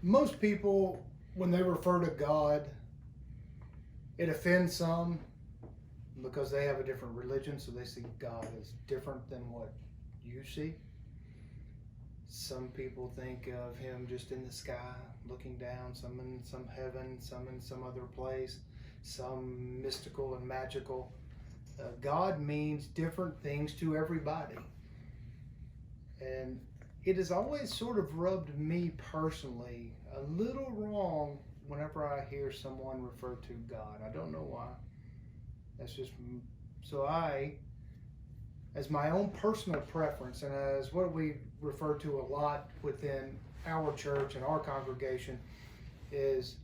Most people, when they refer to God, it offends some because they have a different religion, so they see God as different than what you see. Some people think of him just in the sky, looking down, some in some heaven, some in some other place, some mystical and magical. God means different things to everybody. And it has always sort of rubbed me personally a little wrong whenever I hear someone refer to God. I don't know why. That's just so as my own personal preference, and as what we refer to a lot within our church and our congregation, is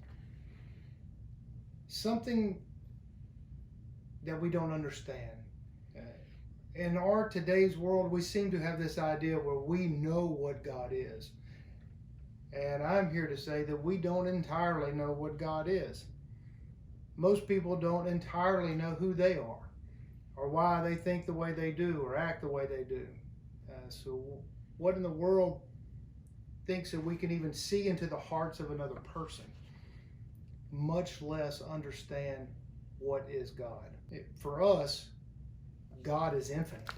something that we don't understand. In our today's world, we seem to have this idea where we know what God is. And I'm here to say that we don't entirely know what God is. Most people don't entirely know who they are, or why they think the way they do, or act the way they do. So what in the world thinks that we can even see into the hearts of another person, much less understand what is God? For us, God is infinite.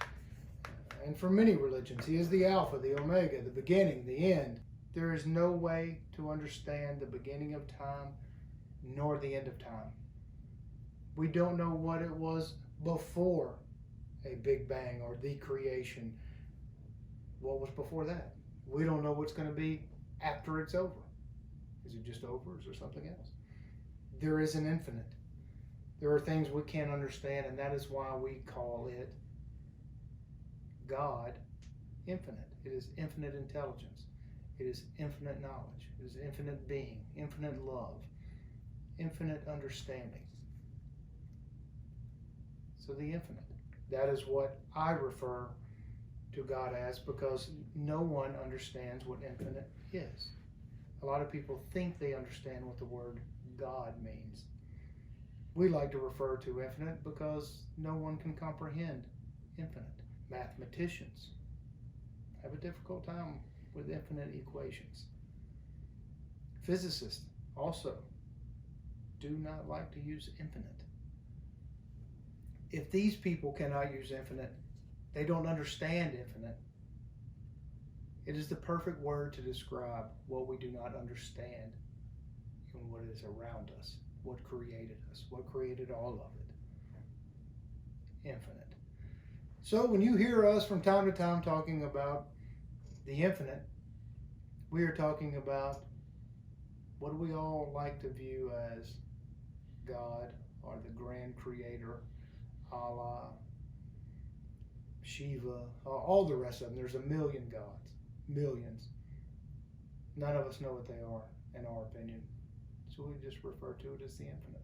And for many religions, he is the Alpha, the Omega, the beginning, the end. There is no way to understand the beginning of time nor the end of time. We don't know what it was before a Big Bang or the creation. What was before that? We don't know what's going to be after it's over. Is it just over? Is there something else? There is an infinite. There are things we can't understand, and that is why we call it God infinite. It is infinite intelligence. It is infinite knowledge. It is infinite being, infinite love, infinite understanding. So the infinite. That is what I refer to God as, because no one understands what infinite is. A lot of people think they understand what the word God means. We like to refer to infinite because no one can comprehend infinite. Mathematicians have a difficult time with infinite equations. Physicists also do not like to use infinite. If these people cannot use infinite, they don't understand infinite. It is the perfect word to describe what we do not understand and what is around us, what created us, what created all of it. Infinite. So when you hear us from time to time talking about the infinite, we are talking about what do we all like to view as God or the grand creator, Allah, Shiva, all the rest of them. There's a million gods, millions. None of us know what they are, in our opinion. So we just refer to it as the infinite.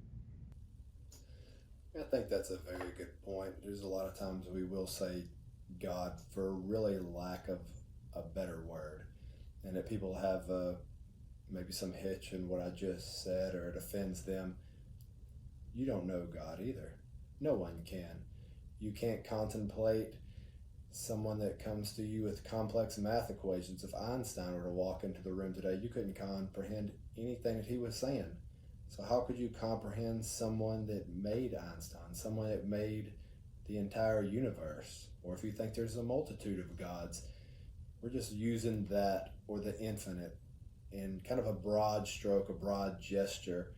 I think that's a very good point. There's a lot of times we will say God for really lack of a better word, and that people have maybe some hitch in what I just said, or it offends them. You don't know God either. No one can. You can't contemplate someone that comes to you with complex math equations. If Einstein were to walk into the room today, you couldn't comprehend anything that he was saying. So how could you comprehend someone that made Einstein, someone that made the entire universe? Or if you think there's a multitude of gods, we're just using that, or the infinite, in kind of a broad stroke, a broad gesture,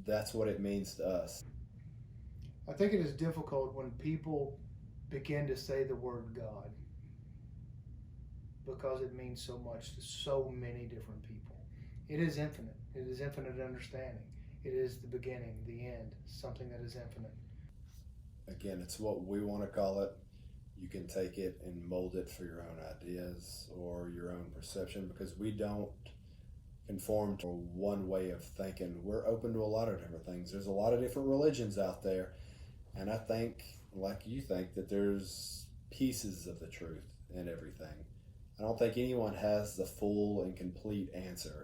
that's what it means to us. I think it is difficult when people begin to say the word God because it means so much to so many different people. It is infinite. It is infinite understanding. It is the beginning, the end, something that is infinite. Again, it's what we want to call it. You can take it and mold it for your own ideas or your own perception, because we don't conform to one way of thinking. We're open to a lot of different things. There's a lot of different religions out there, and I think, like you think, that there's pieces of the truth in everything. I don't think anyone has the full and complete answer.